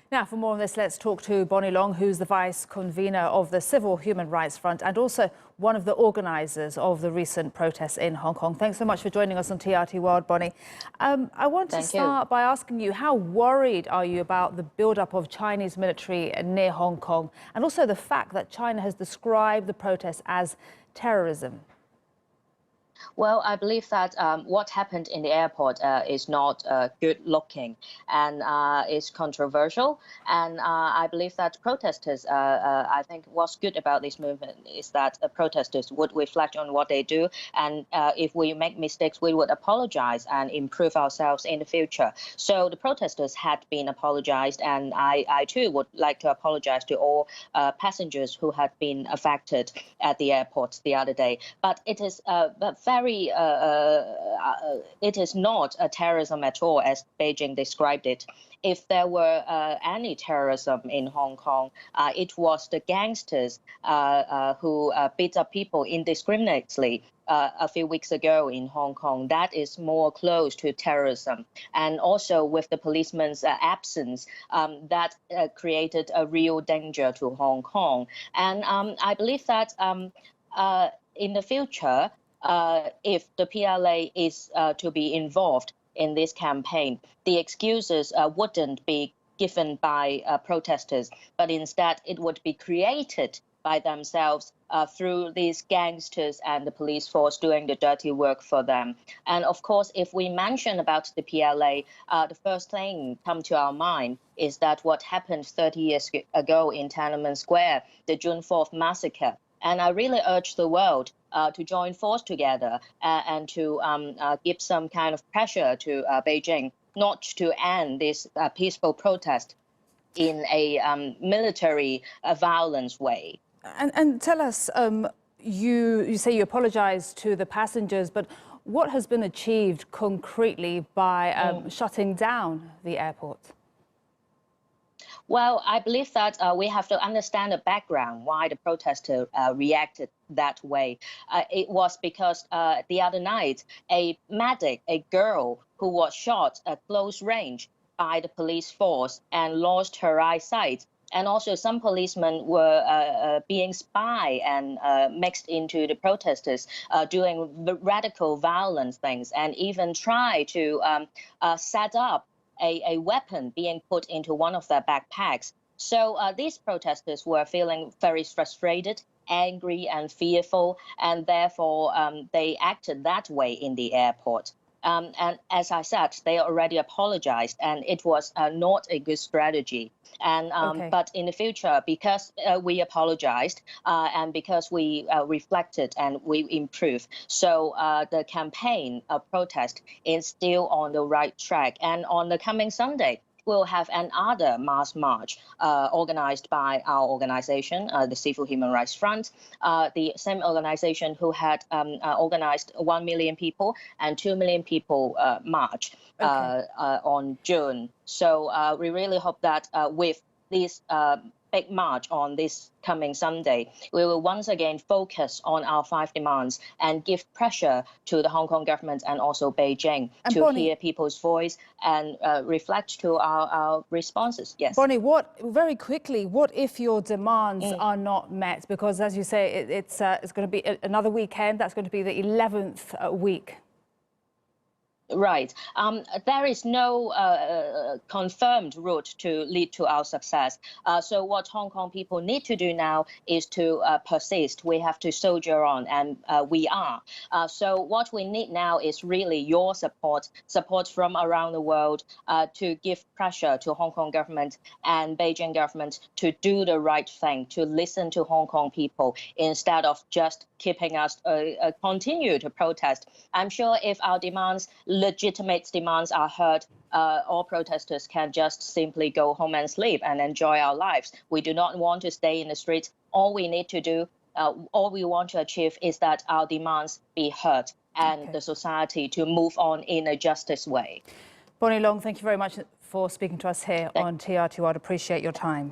Now, for more on this, let's talk to Bonnie Leung, who's the vice convener of the Civil Human Rights Front and also one of the organisers of the recent protests in Hong Kong. Thanks so much for joining us on TRT World, Bonnie. I want to start by asking you, how worried are you about the build-up of Chinese military near Hong Kong and also the fact that China has described the protests as terrorism? Well, I believe that what happened in the airport is not good looking and is controversial. And I believe that protesters, I think what's good about this movement is that protesters would reflect on what they do. And if we make mistakes, we would apologize and improve ourselves in the future. So the protesters had been apologized. And I too would like to apologize to all passengers who had been affected at the airport the other day. But it is it is not a terrorism at all, as Beijing described it. If there were any terrorism in Hong Kong, it was the gangsters who beat up people indiscriminately a few weeks ago in Hong Kong. That is more close to terrorism. And also with the policeman's absence, that created a real danger to Hong Kong. And I believe that in the future, if the PLA is to be involved in this campaign, the excuses wouldn't be given by protesters, but instead it would be created by themselves through these gangsters and the police force doing the dirty work for them. And of course, if we mention about the PLA, the first thing come to our mind is that what happened 30 years ago in Tiananmen Square, the June 4th massacre. And I really urge the world to join force together and to give some kind of pressure to Beijing not to end this peaceful protest in a military violence way. And tell us, you say you apologise to the passengers, but what has been achieved concretely by shutting down the airport? Well, I believe that we have to understand the background why the protester reacted that way. It was because the other night, a medic, a girl who was shot at close range by the police force and lost her eyesight. And also some policemen were being spy and mixed into the protesters, doing radical violent things and even try to set up a weapon being put into one of their backpacks. So these protesters were feeling very frustrated, angry and fearful, and therefore they acted that way in the airport. And as I said, they already apologized, and it was not a good strategy. And but in the future, because we apologized and because we reflected and we improved, so the campaign of protest is still on the right track. And on the coming Sunday, we'll have another mass march organized by our organization, the Civil Human Rights Front, the same organization who had organized 1 million people and 2 million people march on June. So we really hope that with this big march on this coming Sunday, we will once again focus on our 5 demands and give pressure to the Hong Kong government and also Beijing to hear people's voice and reflect to our responses. Yes. Bonnie, very quickly, what if your demands are not met? Because as you say, it's going to be another weekend. That's going to be the 11th week. Right. There is no confirmed route to lead to our success. So what Hong Kong people need to do now is to persist. We have to soldier on, and we are. So what we need now is really your support from around the world to give pressure to Hong Kong government and Beijing government to do the right thing, to listen to Hong Kong people instead of just keeping us continue to protest. I'm sure if our demands, legitimate demands, are heard, all protesters can just simply go home and sleep and enjoy our lives. We do not want to stay in the streets. All we need to do, all we want to achieve is that our demands be heard and the society to move on in a justice way. Bonnie Leung, thank you very much for speaking to us here on TRT World. Appreciate your time.